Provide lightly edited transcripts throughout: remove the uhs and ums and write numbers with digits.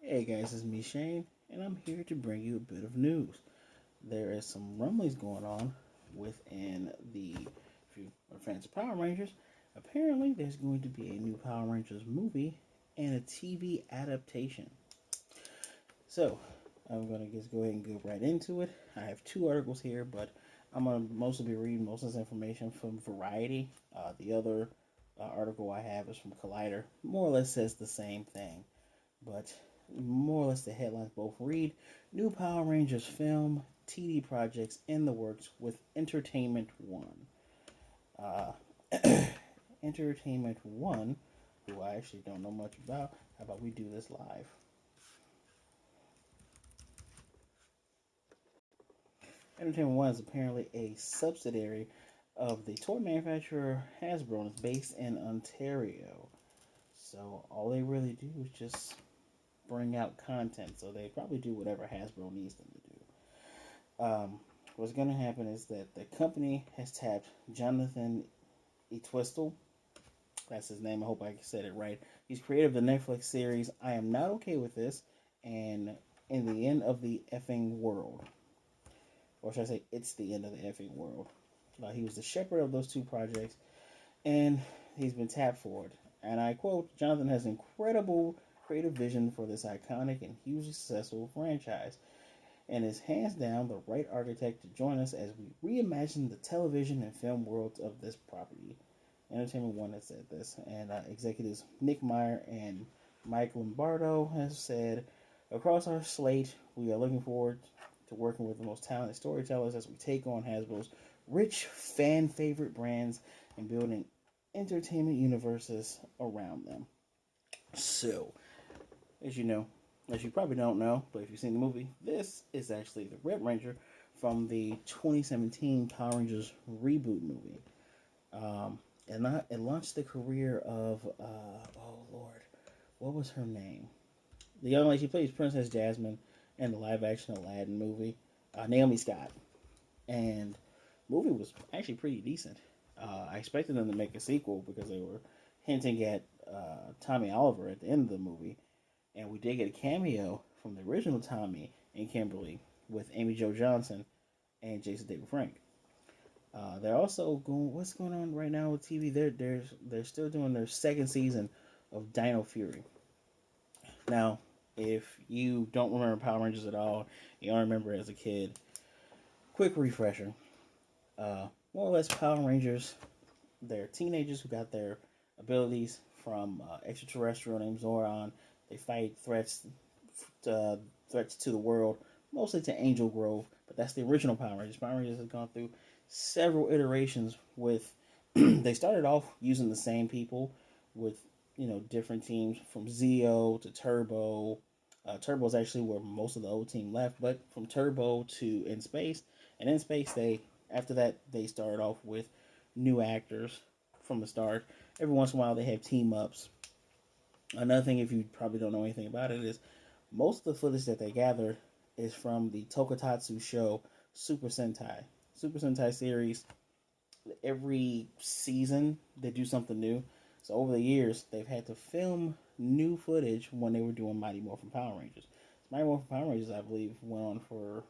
Hey guys, it's me Shane, and I'm here to bring you a bit of news. There is some rumblings going on within if you are fans of Power Rangers, apparently there's going to be a new Power Rangers movie and a TV adaptation. So, I'm going to just go ahead and go right into it. I have two articles here, but I'm going to mostly be reading most of this information from Variety. The other article I have is from Collider. More or less says the same thing, but more or less the headlines both read: New Power Rangers film, TD projects in the works with Entertainment One. Uh, Entertainment One, who I actually don't know much about. How about we do this live? Entertainment One is apparently a subsidiary of the toy manufacturer Hasbro, and it's based in Ontario. So all they really do is just bring out content. So they probably do whatever Hasbro needs them to do. What's going to happen is that the company has tapped Jonathan Etwistle. That's his name. I hope I said it right. He's creative of the Netflix series I Am Not Okay With This and In the End of the Effing World. Or should I say, It's the End of the Effing World. He was the shepherd of those two projects, and he's been tapped for it. And I quote, Jonathan has incredible creative vision for this iconic and hugely successful franchise, and is hands down the right architect to join us as we reimagine the television and film worlds of this property. Entertainment One has said this, and executives Nick Meyer and Mike Lombardo have said, across our slate, we are looking forward to working with the most talented storytellers as we take on Hasbro's rich fan favorite brands and building entertainment universes around them. So, as you know, as you probably don't know, but if you've seen the movie, this is actually the Red Ranger from the 2017 Power Rangers reboot movie. It launched the career of, oh Lord, what was her name? The young lady, she plays Princess Jasmine in the live action Aladdin movie, Naomi Scott. And the movie was actually pretty decent. I expected them to make a sequel because they were hinting at Tommy Oliver at the end of the movie. And we did get a cameo from the original Tommy and Kimberly with Amy Jo Johnson and Jason David Frank. They're also going. What's going on right now with TV? They're still doing their second season of Dino Fury. Now, if you don't remember Power Rangers at all, you don't remember it as a kid, quick refresher. More or less, Power Rangers. They're teenagers who got their abilities from extraterrestrial named Zordon. They fight threats to the world, mostly to Angel Grove, but that's the original Power Rangers. Power Rangers has gone through several iterations with. They started off using the same people with different teams from Zeo to Turbo. Turbo is actually where most of the old team left, but from Turbo to In Space, and In Space after that they started off with new actors from the start. Every once in a while they have team ups. Another thing, if you probably don't know anything about it, is most of the footage that they gathered is from the Tokusatsu show Super Sentai. Super Sentai series, every season they do something new. So over the years, they've had to film new footage when they were doing Mighty Morphin Power Rangers. Mighty Morphin Power Rangers, I believe, went on for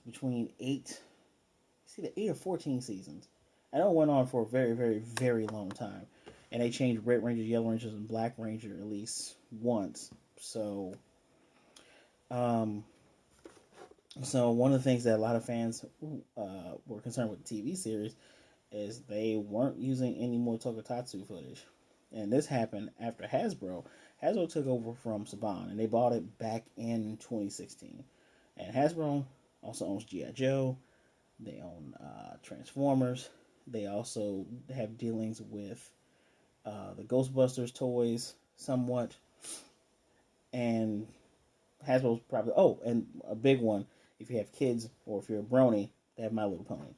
between the 8 or 14 seasons. I know it went on for a very, very, very long time. And they changed Red Ranger, Yellow Rangers, and Black Ranger at least once. Um, so one of the things that a lot of fans were concerned with the TV series is they weren't using any more Tokusatsu footage. And this happened after Hasbro. Hasbro took over from Saban, and they bought it back in 2016. And Hasbro also owns G.I. Joe. They own Transformers. They also have dealings with the Ghostbusters toys somewhat. And Hasbro's probably... Oh, and a big one, if you have kids or if you're a brony, they have My Little Pony.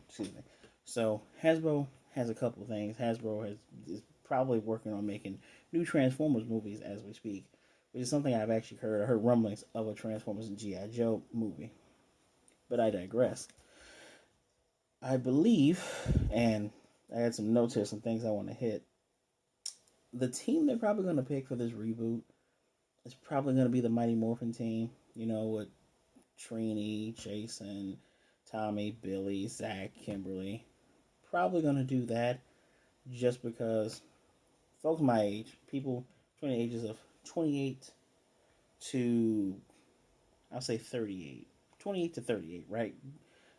Excuse me. So Hasbro has a couple of things. Is probably working on making new Transformers movies as we speak, which is something I've actually heard. I heard rumblings of a Transformers and G.I. Joe movie. But I digress. I believe, and I had some notes here, some things I want to hit. The team they're probably going to pick for this reboot It's probably going to be the Mighty Morphin team, you know, with Trini, Jason, Tommy, Billy, Zach, Kimberly. Probably going to do that just because folks my age, people between the ages of 28 to, I'll say 38. 28 to 38, right?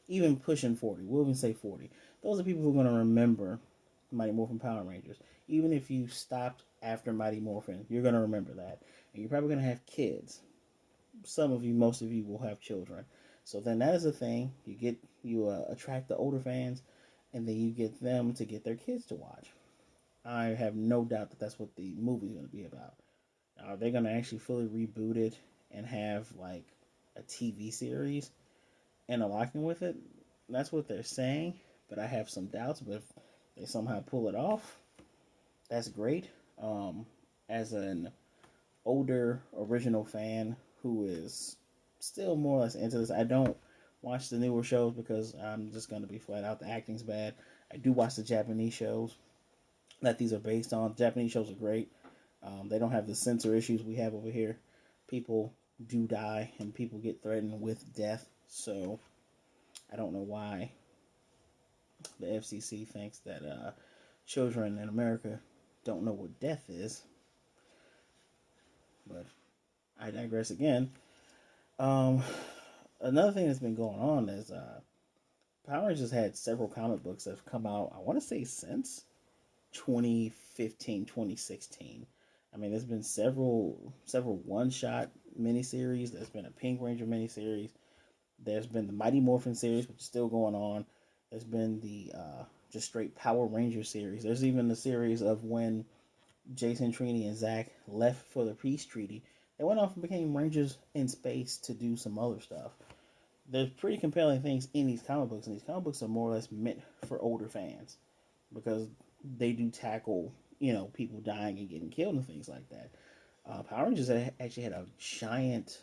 Even pushing 40. We'll even say 40. Those are people who are going to remember Mighty Morphin Power Rangers. Even if you stopped after Mighty Morphin, you're going to remember that. And you're probably going to have kids. Some of you, most of you will have children. So then that is a thing. You attract the older fans, and then you get them to get their kids to watch. I have no doubt that that's what the movie is going to be about. Are they going to actually fully reboot it and have like a TV series and a locking with it? That's what they're saying, but I have some doubts. But if they somehow pull it off, that's great. As an older original fan who is still more or less into this, I don't watch the newer shows because I'm just going to be flat out the acting's bad. I do watch the Japanese shows that these are based on. Japanese shows are great. They don't have the censor issues we have over here. People do die and people get threatened with death. So I don't know why the FCC thinks that children in America don't know what death is. But I digress again. Um, Another thing that's been going on is Power Rangers had several comic books that have come out, I want to say, since 2015, 2016. I mean, there's been several one-shot miniseries. There's been a Pink Ranger miniseries. There's been the Mighty Morphin series, which is still going on. There's been the just straight Power Ranger series. There's even the series of when Jason, Trini, and Zach left for the peace treaty. They went off and became Rangers in space to do some other stuff. There's pretty compelling things in these comic books, and these comic books are more or less meant for older fans because they do tackle, people dying and getting killed and things like that. Power Rangers actually had a giant,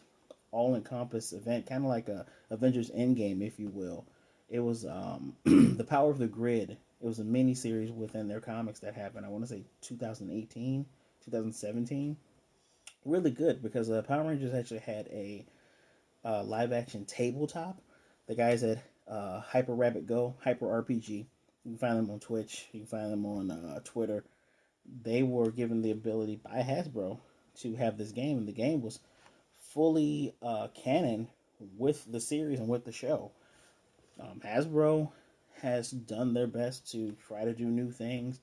all-encompass event, kind of like a Avengers Endgame, if you will. It was the Power of the Grid. It was a mini series within their comics that happened. I want to say 2018, 2017. Really good because Power Rangers actually had a live action tabletop. The guys at Hyper Rabbit Go, Hyper RPG. You can find them on Twitch. You can find them on Twitter. They were given the ability by Hasbro to have this game, and the game was fully canon with the series and with the show. Hasbro has done their best to try to do new things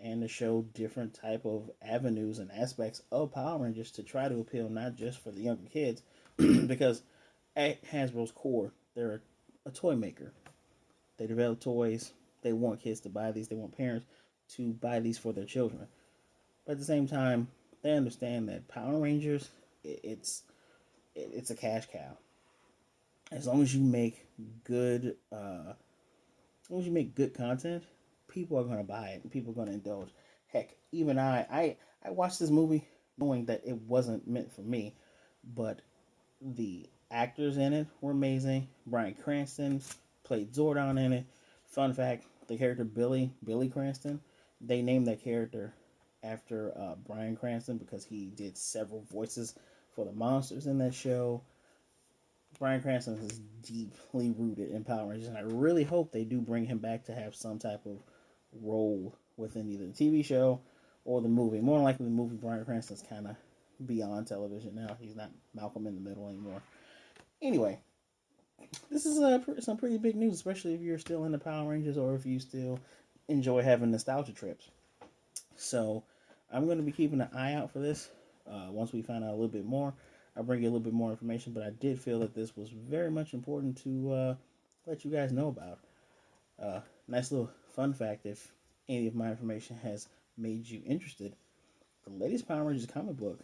and to show different type of avenues and aspects of Power Rangers to try to appeal not just for the younger kids, because at Hasbro's core, they're a toy maker. They develop toys. They want kids to buy these. They want parents to buy these for their children. But at the same time, they understand that Power Rangers, it's a cash cow. As long as you make good, as long as you make good content, people are gonna buy it and people are gonna indulge. Heck, even I watched this movie knowing that it wasn't meant for me, but the actors in it were amazing. Bryan Cranston played Zordon in it. Fun fact: the character Billy Cranston, they named that character after Bryan Cranston because he did several voices for the monsters in that show. Bryan Cranston is deeply rooted in Power Rangers, and I really hope they do bring him back to have some type of role within either the TV show or the movie. More than likely, the movie Bryan Cranston's kind of beyond television now. He's not Malcolm in the Middle anymore. Anyway, this is some pretty big news, especially if you're still into Power Rangers or if you still enjoy having nostalgia trips. So I'm going to be keeping an eye out for this. Once we find out a little bit more, I'll bring you a little bit more information. But I did feel that this was very much important to let you guys know about. Nice little fun fact if any of my information has made you interested. The latest Power Rangers comic book,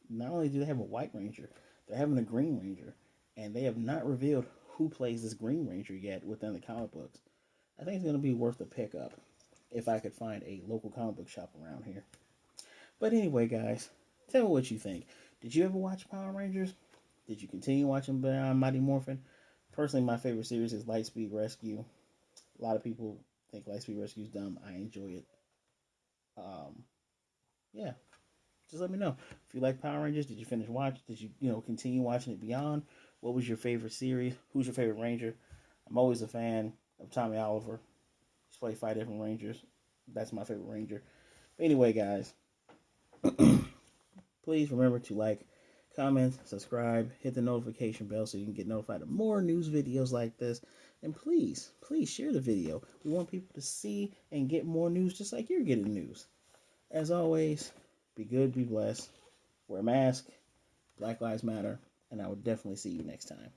not only do they have a White Ranger, they're having a Green Ranger. And they have not revealed who plays this Green Ranger yet within the comic books. I think it's going to be worth a pickup if I could find a local comic book shop around here. But anyway, guys, tell me what you think. Did you ever watch Power Rangers? Did you continue watching Beyond Mighty Morphin? Personally, my favorite series is Lightspeed Rescue. A lot of people think Lightspeed Rescue is dumb. I enjoy it. Yeah, Just let me know. If you like Power Rangers, did you finish watching? Did you, continue watching it beyond? What was your favorite series? Who's your favorite Ranger? I'm always a fan of Tommy Oliver. He's played 5 different Rangers. That's my favorite Ranger. But anyway, guys, please remember to like, comment, subscribe, hit the notification bell so you can get notified of more news videos like this. And please, please share the video. We want people to see and get more news just like you're getting news. As always, be good, be blessed, wear a mask, Black Lives Matter, and I will definitely see you next time.